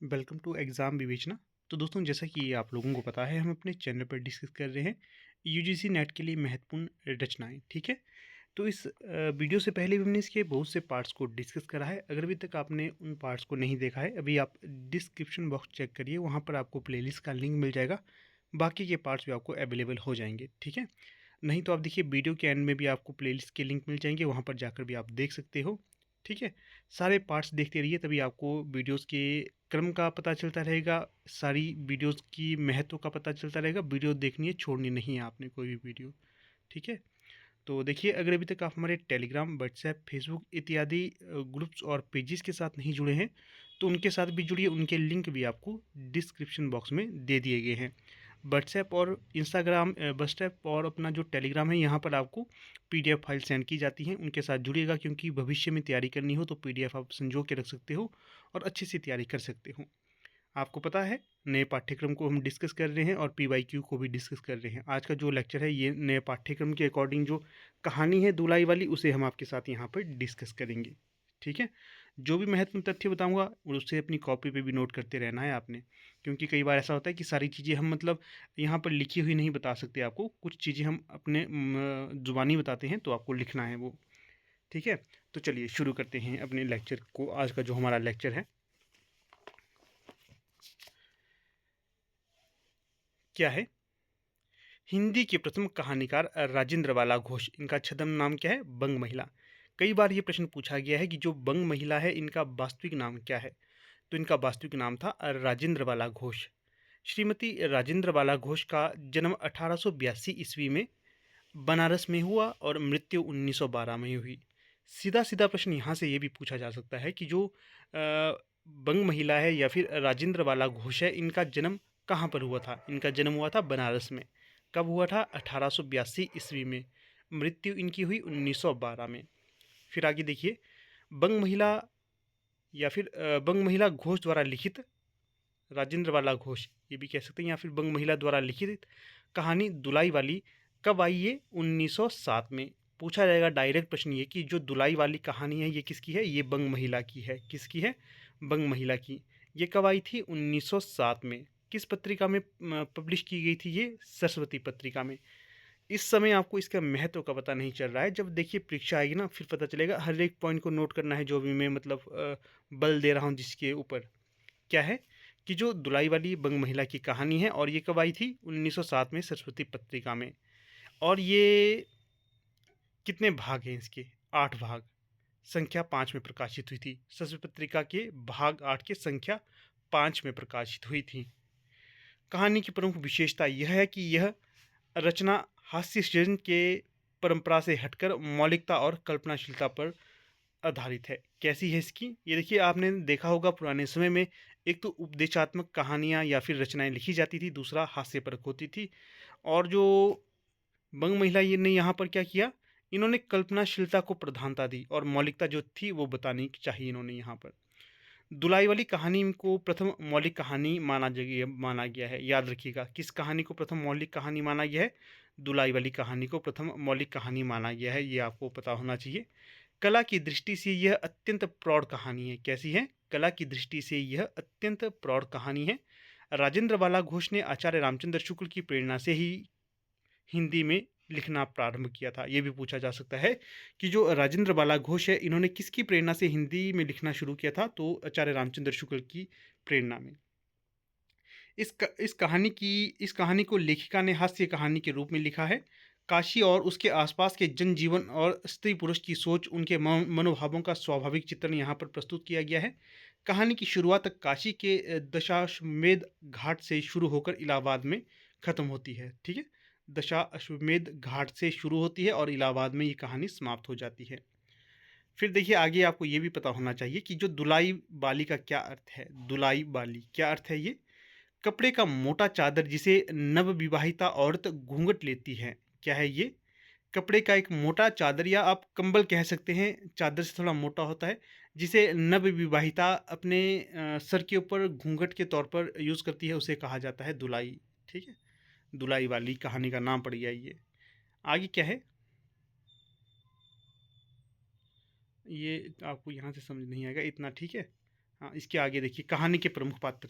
Welcome to exam विवेचना। तो दोस्तों, जैसा कि आप लोगों को पता है, हम अपने चैनल पर डिस्कस कर रहे हैं यूजीसी नेट के लिए महत्वपूर्ण रचनाएं। ठीक है। तो इस वीडियो से पहले भी हमने इसके बहुत से पार्ट्स को डिस्कस करा है। अगर अभी तक आपने उन पार्ट्स को नहीं देखा है, अभी आप डिस्क्रिप्शन बॉक्स चेक करिए, वहाँ पर आपको प्लेलिस्ट का लिंक मिल जाएगा। बाकी के पार्ट्स भी आपको अवेलेबल हो जाएंगे। ठीक है। नहीं तो आप देखिए, वीडियो के एंड में भी आपको प्लेलिस्ट के लिंक मिल जाएंगे, वहाँ पर जाकर भी आप देख सकते हो। ठीक है। सारे पार्ट्स देखते रहिए, तभी आपको वीडियोस के क्रम का पता चलता रहेगा, सारी वीडियोस की महत्व का पता चलता रहेगा। वीडियो देखनी है, छोड़नी नहीं है आपने कोई भी वीडियो। ठीक है। तो देखिए, अगर अभी तक आप हमारे टेलीग्राम, व्हाट्सएप, फेसबुक इत्यादि ग्रुप्स और पेजेस के साथ नहीं जुड़े हैं, तो उनके साथ भी जुड़िए। उनके लिंक भी आपको डिस्क्रिप्शन बॉक्स में दे दिए गए हैं। व्हाट्सएप और इंस्टाग्राम, व्हाट्सएप और अपना जो टेलीग्राम है, यहाँ पर आपको पीडीएफ फाइल सेंड की जाती हैं। उनके साथ जुड़िएगा, क्योंकि भविष्य में तैयारी करनी हो तो पीडीएफ आप संजो के रख सकते हो और अच्छे से तैयारी कर सकते हो। आपको पता है, नए पाठ्यक्रम को हम डिस्कस कर रहे हैं और पीवाईक्यू को भी डिस्कस कर रहे हैं। आज का जो लेक्चर है, ये नए पाठ्यक्रम के अकॉर्डिंग जो कहानी है दुलाई वाली, उसे हम आपके साथ यहाँ पर डिस्कस करेंगे। ठीक है। जो भी महत्वपूर्ण तथ्य बताऊंगा, उसे अपनी कॉपी पे भी नोट करते रहना है आपने, क्योंकि कई बार ऐसा होता है कि सारी चीज़ें हम मतलब यहाँ पर लिखी हुई नहीं बता सकते आपको। कुछ चीज़ें हम अपने ज़ुबानी बताते हैं, तो आपको लिखना है वो। ठीक है। तो चलिए शुरू करते हैं अपने लेक्चर को। आज का जो हमारा लेक्चर है, क्या है? हिंदी के प्रथम कहानीकार राजेंद्र वाला घोष। इनका छद्म नाम क्या है? बंग महिला। कई बार ये प्रश्न पूछा गया है कि जो बंग महिला है, इनका वास्तविक नाम क्या है? तो इनका वास्तविक नाम था राजेंद्र वाला घोष। श्रीमती राजेंद्र वाला घोष का जन्म 1882 ईस्वी में बनारस में हुआ और मृत्यु 1912 में हुई। सीधा सीधा प्रश्न यहाँ से ये भी पूछा जा सकता है कि जो बंग महिला है या फिर राजेंद्र वाला घोष है, इनका जन्म कहाँ पर हुआ था? इनका जन्म हुआ था बनारस में। कब हुआ था? 1882 ईस्वी में। मृत्यु इनकी हुई 1912 में। फिर आगे देखिए, बंग महिला या फिर बंग महिला घोष द्वारा लिखित, राजेंद्र वाला घोष ये भी कह सकते हैं, या फिर बंग महिला द्वारा लिखित कहानी दुलाई वाली कब आई? ये 1907 में। पूछा जाएगा डायरेक्ट प्रश्न ये कि जो दुलाई वाली कहानी है, ये किसकी है? ये बंग महिला की है। किसकी है? बंग महिला की। ये कब आई थी? 1907 में। किस पत्रिका में पब्लिश की गई थी? ये सरस्वती पत्रिका में। इस समय आपको इसका महत्व का पता नहीं चल रहा है। जब देखिए परीक्षा आएगी ना, फिर पता चलेगा। हर एक पॉइंट को नोट करना है, जो भी मैं मतलब बल दे रहा हूँ जिसके ऊपर। क्या है कि जो दुलाई वाली बंग महिला की कहानी है, और ये कब आई थी? 1907 में, सरस्वती पत्रिका में। और ये कितने भाग हैं इसके? 8 भाग। संख्या 5 में प्रकाशित हुई थी। सरस्वती पत्रिका के भाग 8 के संख्या 5 में प्रकाशित हुई थी। कहानी की प्रमुख विशेषता यह है कि यह रचना हास्य सृजन के परंपरा से हटकर मौलिकता और कल्पनाशीलता पर आधारित है। कैसी है इसकी? ये देखिए, आपने देखा होगा पुराने समय में एक तो उपदेशात्मक कहानियाँ या फिर रचनाएं लिखी जाती थी, दूसरा हास्यपरक होती थी। और जो बंग महिला ये ने यहाँ पर क्या किया, इन्होंने कल्पनाशीलता को प्रधानता दी और मौलिकता जो थी वो बतानी चाहिए इन्होंने यहाँ पर। दुलाई वाली कहानी को प्रथम मौलिक कहानी माना गया है। याद रखिएगा, किस कहानी को प्रथम मौलिक कहानी माना गया है? दुलाई वाली कहानी को प्रथम मौलिक कहानी माना गया है। ये आपको पता होना चाहिए। कला की दृष्टि से यह अत्यंत प्रौढ़ कहानी है। कैसी है? कला की दृष्टि से यह अत्यंत प्रौढ़ कहानी है। राजेंद्र वाला घोष ने आचार्य रामचंद्र शुक्ल की प्रेरणा से ही हिंदी में लिखना प्रारंभ किया था। ये भी पूछा जा सकता है कि जो राजेंद्र बाला घोष है, इन्होंने किसकी प्रेरणा से हिंदी में लिखना शुरू किया था? तो आचार्य रामचंद्र शुक्ल की प्रेरणा में। इस कहानी को लेखिका ने हास्य कहानी के रूप में लिखा है। काशी और उसके आसपास के जनजीवन और स्त्री पुरुष की सोच, उनके मनोभावों का स्वाभाविक चित्रण यहाँ पर प्रस्तुत किया गया है। कहानी की शुरुआत काशी के दशाश्वमेध घाट से शुरू होकर इलाहाबाद में खत्म होती है। ठीक है। दशाश्वमेध घाट से शुरू होती है और इलाहाबाद में ये कहानी समाप्त हो जाती है। फिर देखिए, आगे आपको ये भी पता होना चाहिए कि जो दुलाई बाली का क्या अर्थ है। दुलाई बाली क्या अर्थ है? ये कपड़े का मोटा चादर जिसे नवविवाहिता औरत घूंघट लेती है। क्या है ये? कपड़े का एक मोटा चादर, या आप कंबल कह सकते हैं, चादर से थोड़ा मोटा होता है, जिसे नवविवाहिता अपने सर के ऊपर घूंघट के तौर पर यूज़ करती है, उसे कहा जाता है दुलाई। ठीक है। दुलाई वाली कहानी का नाम पड़ गया ये। आगे क्या है, ये आपको यहाँ से समझ नहीं आएगा इतना। ठीक है। हाँ, इसके आगे देखिए कहानी के प्रमुख पात्र।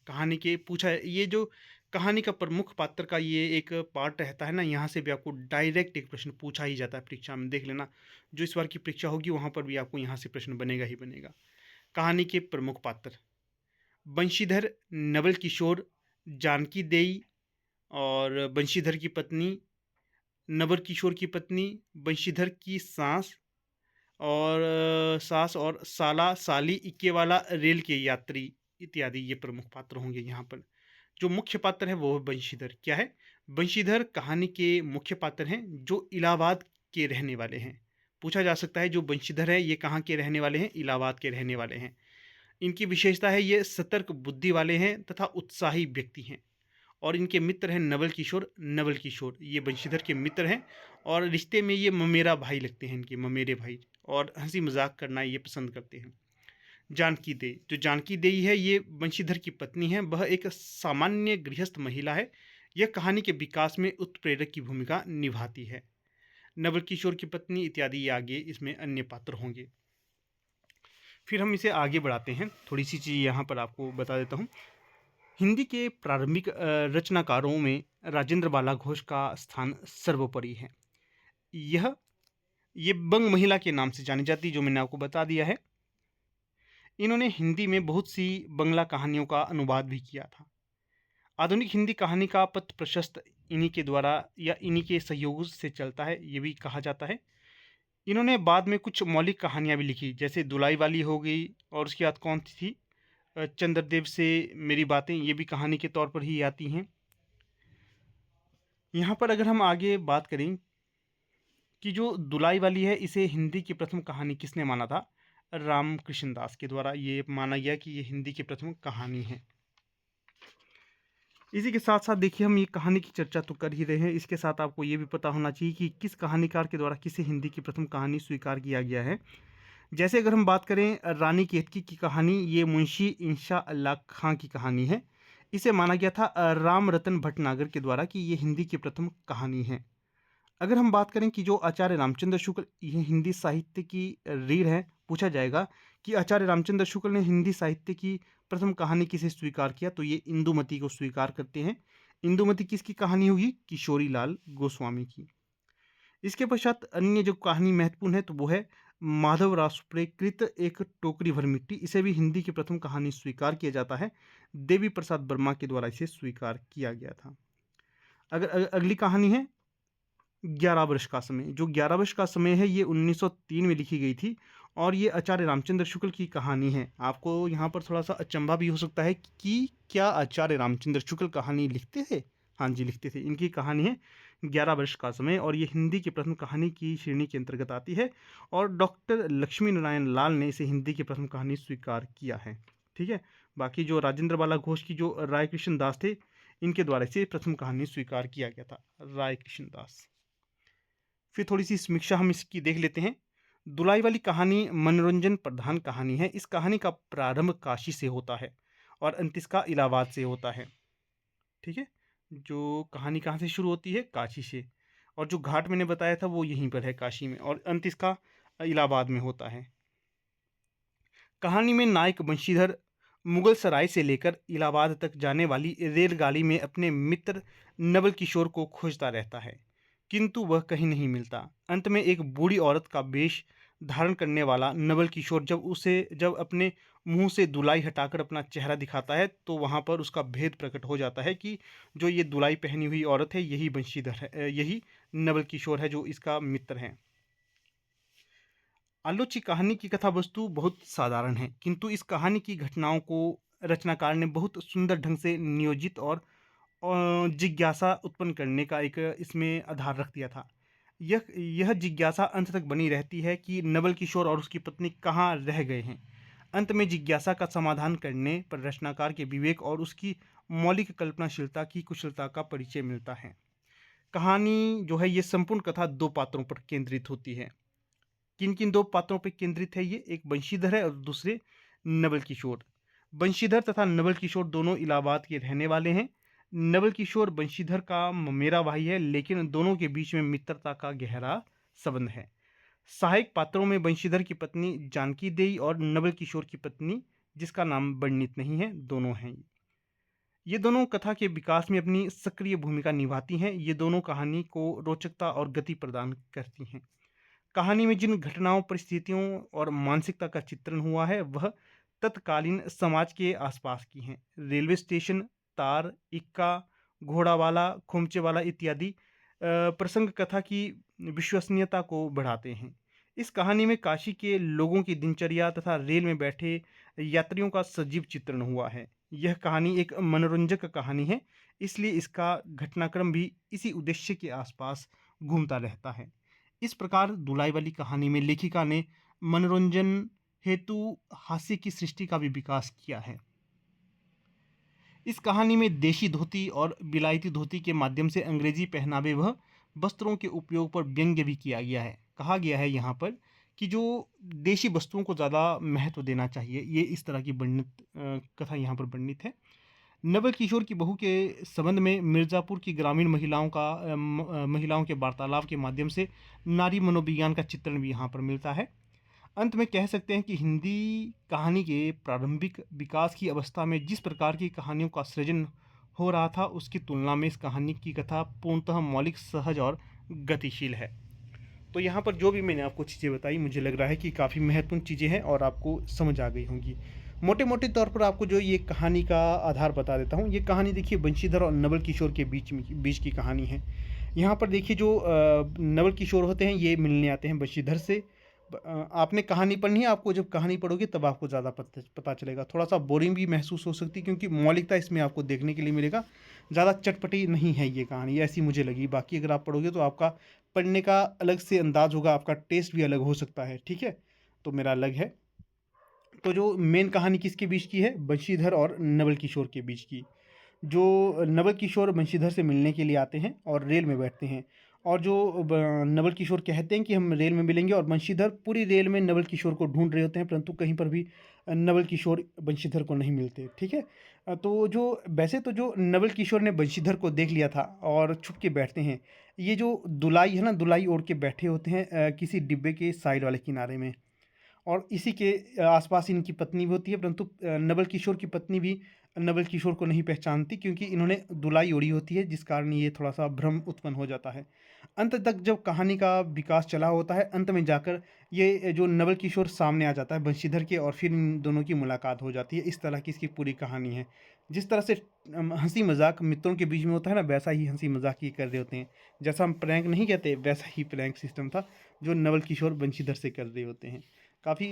कहानी के पूछा है ये जो कहानी का प्रमुख पात्र का ये एक पार्ट रहता है ना, यहाँ से भी आपको डायरेक्ट एक प्रश्न पूछा ही जाता है परीक्षा में, देख लेना। जो इस बार की परीक्षा होगी वहाँ पर भी आपको यहाँ से प्रश्न बनेगा ही बनेगा। कहानी के प्रमुख पात्र बंशीधर, नवल किशोर, जानकी देई और बंशीधर की पत्नी, नवल किशोर की पत्नी, बंशीधर की सास और साला साली, इक्के वाला, रेल के यात्री इत्यादि ये प्रमुख पात्र होंगे यहाँ पर। जो मुख्य पात्र है वो है बंशीधर। क्या है? बंशीधर कहानी के मुख्य पात्र हैं जो इलाहाबाद के रहने वाले हैं। पूछा जा सकता है जो बंशीधर है ये कहाँ के रहने वाले हैं? इलाहाबाद के रहने वाले हैं। इनकी विशेषता है ये सतर्क बुद्धि वाले हैं तथा उत्साही व्यक्ति हैं। और इनके मित्र हैं नवल किशोर। नवल किशोर ये बंशीधर के मित्र हैं और रिश्ते में ये ममेरा भाई लगते हैं, इनके ममेरे भाई, और हंसी मजाक करना ये पसंद करते हैं। जानकी दे, जो जानकी देई है ये बंशीधर की पत्नी है। वह एक सामान्य गृहस्थ महिला है। यह कहानी के विकास में उत्प्रेरक की भूमिका निभाती है। नवल किशोर की पत्नी इत्यादि ये आगे इसमें अन्य पात्र होंगे। फिर हम इसे आगे बढ़ाते हैं, थोड़ी सी चीज़ यहाँ पर आपको बता देता हूँ। हिंदी के प्रारंभिक रचनाकारों में राजेंद्र बाला घोष का स्थान सर्वोपरि है। ये बंग महिला के नाम से जानी जाती, जो मैंने आपको बता दिया है। इन्होंने हिंदी में बहुत सी बंगला कहानियों का अनुवाद भी किया था। आधुनिक हिंदी कहानी का पथ प्रशस्त इन्हीं के द्वारा या इन्हीं के सहयोग से चलता है, ये भी कहा जाता है। इन्होंने बाद में कुछ मौलिक कहानियाँ भी लिखी, जैसे दुलाई वाली हो गई, और उसके बाद कौन सी थी, चंद्रदेव से मेरी बातें, ये भी कहानी के तौर पर ही आती हैं। यहाँ पर अगर हम आगे बात करें कि जो दुलाई वाली है इसे हिंदी की प्रथम कहानी किसने माना था? रामकृष्ण दास के द्वारा ये माना गया कि ये हिंदी की प्रथम कहानी है। इसी के साथ साथ देखिए हम ये कहानी की चर्चा तो कर ही रहे हैं, इसके साथ आपको ये भी पता होना चाहिए कि किस कहानीकार के द्वारा किसे हिंदी की प्रथम कहानी स्वीकार किया गया है। जैसे अगर हम बात करें रानी केतकी की कहानी, ये मुंशी इंशा अल्लाह खां की कहानी है। इसे माना गया था राम रतन भटनागर के द्वारा कि ये हिंदी की प्रथम कहानी है। अगर हम बात करें कि जो आचार्य रामचंद्र शुक्ल ये हिंदी साहित्य की रीढ़ है, पूछा जाएगा कि आचार्य रामचंद्र शुक्ल ने हिंदी साहित्य की प्रथम कहानी किसे स्वीकार किया, तो ये इंदुमती को स्वीकार करते हैं। इंदुमती किसकी कहानी होगी? किशोरी लाल गोस्वामी की। इसके पश्चात अन्य जो कहानी महत्वपूर्ण है तो वो है माधव राष्ट्रकृत एक टोकरी भर मिट्टी। इसे भी हिंदी की प्रथम कहानी स्वीकार किया जाता है। देवी प्रसाद वर्मा के द्वारा इसे स्वीकार किया गया था। अगली कहानी है 11 वर्ष का समय। जो 11 वर्ष का समय है ये 1903 में लिखी गई थी और ये आचार्य रामचंद्र शुक्ल की कहानी है। आपको यहाँ पर थोड़ा सा अचंभा भी हो सकता है कि क्या आचार्य रामचंद्र शुक्ल कहानी लिखते थे? हाँ जी, लिखते थे। इनकी कहानी है 11 वर्ष का समय और ये हिंदी की प्रथम कहानी की श्रेणी के अंतर्गत आती है और डॉक्टर लक्ष्मी नारायण लाल ने इसे हिंदी की प्रथम कहानी स्वीकार किया है। ठीक है, बाकी जो राजेंद्र बाला घोष की जो राय कृष्ण दास थे, इनके द्वारा इसे प्रथम कहानी स्वीकार किया गया था, राय कृष्ण दास। फिर थोड़ी सी समीक्षा हम इसकी देख लेते हैं। दुलाई वाली कहानी मनोरंजन प्रधान कहानी है। इस कहानी का प्रारंभ काशी से होता है और अंत इसका इलाहाबाद से होता है। ठीक है, जो कहानी कहाँ से शुरू होती है? काशी से, और जो घाट मैंने बताया था वो यहीं पर है काशी में, और अंत इसका इलाहाबाद में होता है। कहानी में नायक बंशीधर मुगल सराय से लेकर इलाहाबाद तक जाने वाली रेलगाड़ी में अपने मित्र नवल किशोर को खोजता रहता है, किंतु वह कहीं नहीं मिलता। अंत में एक बूढ़ी औरत का वेश धारण करने वाला नवल किशोर जब अपने मुंह से दुलाई हटाकर अपना चेहरा दिखाता है तो वहां पर उसका भेद प्रकट हो जाता है कि जो ये दुलाई पहनी हुई औरत है यही बंशीधर है, यही नवल किशोर है जो इसका मित्र है। आलोची कहानी की कथा वस्तु बहुत साधारण है, किंतु इस कहानी की घटनाओं को रचनाकार ने बहुत सुंदर ढंग से नियोजित और जिज्ञासा उत्पन्न करने का एक इसमें आधार रख दिया था। यह जिज्ञासा अंत तक बनी रहती है कि नवल किशोर और उसकी पत्नी कहाँ रह गए हैं। अंत में जिज्ञासा का समाधान करने पर रचनाकार के विवेक और उसकी मौलिक कल्पनाशीलता की कुशलता का परिचय मिलता है। कहानी जो है ये संपूर्ण कथा दो पात्रों पर केंद्रित होती है। किन किन दो पात्रों पर केंद्रित है ये? एक बंशीधर है और दूसरे नवल किशोर। बंशीधर तथा नवल किशोर दोनों इलाहाबाद के रहने वाले हैं। नवल किशोर बंशीधर का ममेरा भाई है, लेकिन दोनों के बीच में मित्रता का गहरा संबंध है। सहायक पात्रों में बंशीधर की पत्नी जानकी देई और नवल किशोर की पत्नी जिसका नाम वर्णित नहीं है, दोनों हैं ये दोनों कथा के विकास में अपनी सक्रिय भूमिका निभाती हैं। ये दोनों कहानी को रोचकता और गति प्रदान करती हैं। कहानी में जिन घटनाओं, परिस्थितियों और मानसिकता का चित्रण हुआ है वह तत्कालीन समाज के आसपास की हैं। रेलवे स्टेशन, तार, इक्का, घोड़ावाला, खोमचेवाला इत्यादि प्रसंग कथा की विश्वसनीयता को बढ़ाते हैं। इस कहानी में काशी के लोगों की दिनचर्या तथा रेल में बैठे यात्रियों का सजीव चित्रण हुआ है। यह कहानी एक मनोरंजक कहानी है, इसलिए इसका घटनाक्रम भी इसी उद्देश्य के आसपास घूमता रहता है। इस प्रकार दुलाई वाली कहानी में लेखिका ने मनोरंजन हेतु हास्य की सृष्टि का भी विकास किया है। इस कहानी में देशी धोती और विलायती धोती के माध्यम से अंग्रेजी पहनावे व वस्त्रों के उपयोग पर व्यंग्य भी किया गया है। कहा गया है यहाँ पर कि जो देशी वस्तुओं को ज़्यादा महत्व देना चाहिए, ये इस तरह की वर्णित कथा यहाँ पर वर्णित है। नवल किशोर की बहू के संबंध में मिर्ज़ापुर की ग्रामीण महिलाओं के वार्तालाप के माध्यम से नारी मनोविज्ञान का चित्रण भी यहाँ पर मिलता है। अंत में कह सकते हैं कि हिंदी कहानी के प्रारंभिक विकास की अवस्था में जिस प्रकार की कहानियों का सृजन हो रहा था, उसकी तुलना में इस कहानी की कथा पूर्णतः मौलिक, सहज और गतिशील है। तो यहाँ पर जो भी मैंने आपको चीज़ें बताई, मुझे लग रहा है कि काफ़ी महत्वपूर्ण चीज़ें हैं और आपको समझ आ गई होंगी। मोटे मोटे तौर पर आपको जो ये कहानी का आधार बता देता हूँ। ये कहानी देखिए बंशीधर और नवल किशोर के बीच की कहानी है। यहाँ पर देखिए जो नवल किशोर होते हैं ये मिलने आते हैं बंशीधर से। आपने कहानी पढ़नी है, आपको जब कहानी पढ़ोगे तब आपको ज़्यादा पता चलेगा। थोड़ा सा बोरिंग भी महसूस हो सकती है क्योंकि मौलिकता इसमें आपको देखने के लिए मिलेगा, ज़्यादा चटपटी नहीं है ये कहानी, ऐसी मुझे लगी। बाकी अगर आप पढ़ोगे तो आपका पढ़ने का अलग से अंदाज होगा, आपका टेस्ट भी अलग हो सकता है, ठीक है। तो मेरा अलग है। तो जो मेन कहानी किसके बीच की है, बंशीधर और नवल किशोर के बीच की। जो नवल किशोर बंशीधर से मिलने के लिए आते हैं और रेल में बैठते हैं, और जो नवल किशोर कहते हैं कि हम रेल में मिलेंगे, और बंशीधर पूरी रेल में नवल किशोर को ढूंढ रहे होते हैं, परंतु कहीं पर भी नवल किशोर बंशीधर को नहीं मिलते, ठीक है। तो जो वैसे तो जो नवल किशोर ने बंशीधर को देख लिया था और छुप के बैठते हैं। ये जो दुलाई है ना, दुलाई ओढ़ के बैठे होते हैं किसी डिब्बे के साइड वाले किनारे में, और इसी के आसपास इनकी पत्नी भी होती है, परंतु नवल किशोर की पत्नी भी नवल किशोर को नहीं पहचानती क्योंकि इन्होंने दुलाई ओढ़ी होती है, जिस कारण ये थोड़ा सा भ्रम उत्पन्न हो जाता है। अंत तक जब कहानी का विकास चला होता है, अंत में जाकर ये जो नवल किशोर सामने आ जाता है बंशीधर के, और फिर इन दोनों की मुलाकात हो जाती है। इस तरह की इसकी पूरी कहानी है। जिस तरह से हंसी मजाक मित्रों के बीच में होता है ना, वैसा ही हंसी मजाक ये कर रहे होते हैं। जैसा हम प्रैंक नहीं कहते, वैसा ही प्रैंक सिस्टम था जो नवल किशोर बंशीधर से कर रहे होते हैं। काफ़ी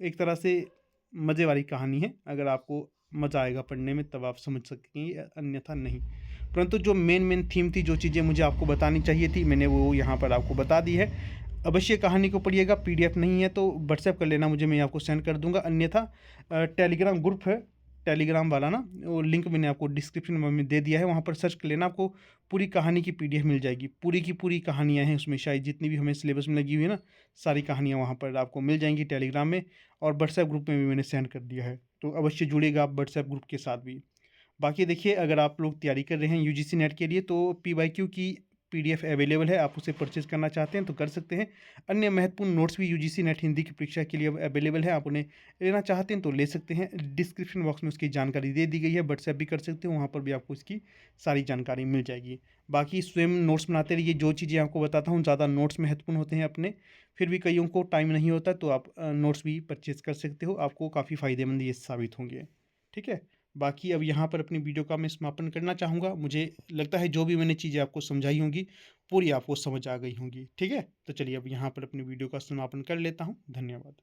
एक तरह से मज़े वाली कहानी है। अगर आपको मज़ा आएगा पढ़ने में तब आप समझ सकेंगे, अन्यथा नहीं। परंतु जो मेन थीम थी, जो चीज़ें मुझे आपको बतानी चाहिए थी, मैंने वो यहाँ पर आपको बता दी है। अवश्य कहानी को पढ़िएगा। पीडीएफ नहीं है तो व्हाट्सएप कर लेना मुझे, मैं आपको सेंड कर दूँगा। अन्यथा टेलीग्राम ग्रुप है, टेलीग्राम वाला ना, वो लिंक मैंने आपको डिस्क्रिप्शन में दे दिया है, वहाँ पर सर्च कर लेना, आपको पूरी कहानी की पीडीएफ मिल जाएगी। पूरी की पूरी कहानियाँ हैं उसमें, शायद जितनी भी हमें सिलेबस में लगी हुई है ना, सारी कहानियाँ वहाँ पर आपको मिल जाएंगी टेलीग्राम में, और व्हाट्सएप ग्रुप में भी मैंने सेंड कर दिया है। तो अवश्य जुड़ेगा आप व्हाट्सएप ग्रुप के साथ भी। बाकी देखिए, अगर आप लोग तैयारी कर रहे हैं यूजीसी नेट के लिए तो पीवाईक्यू की पीडीएफ अवेलेबल है, आप उसे परचेज करना चाहते हैं तो कर सकते हैं। अन्य महत्वपूर्ण नोट्स भी यूजीसी नेट हिंदी की परीक्षा के लिए अवेलेबल है, आप उन्हें लेना चाहते हैं तो ले सकते हैं। डिस्क्रिप्शन बॉक्स में उसकी जानकारी दे दी गई है, व्हाट्सएप भी कर सकते हो, वहाँ पर भी आपको इसकी सारी जानकारी मिल जाएगी। बाकी स्वयं नोट्स बनाते रहिए, जो चीज़ें आपको बताता हूँ ज़्यादा नोट्स महत्वपूर्ण होते हैं अपने, फिर भी कईयों को टाइम नहीं होता तो आप नोट्स भी परचेज कर सकते हो, आपको काफ़ी फ़ायदेमंद ये साबित होंगे, ठीक है। बाकी अब यहाँ पर अपनी वीडियो का मैं समापन करना चाहूँगा। मुझे लगता है जो भी मैंने चीज़ें आपको समझाई होंगी पूरी आपको समझ आ गई होंगी, ठीक है। तो चलिए अब यहाँ पर अपनी वीडियो का समापन कर लेता हूँ। धन्यवाद।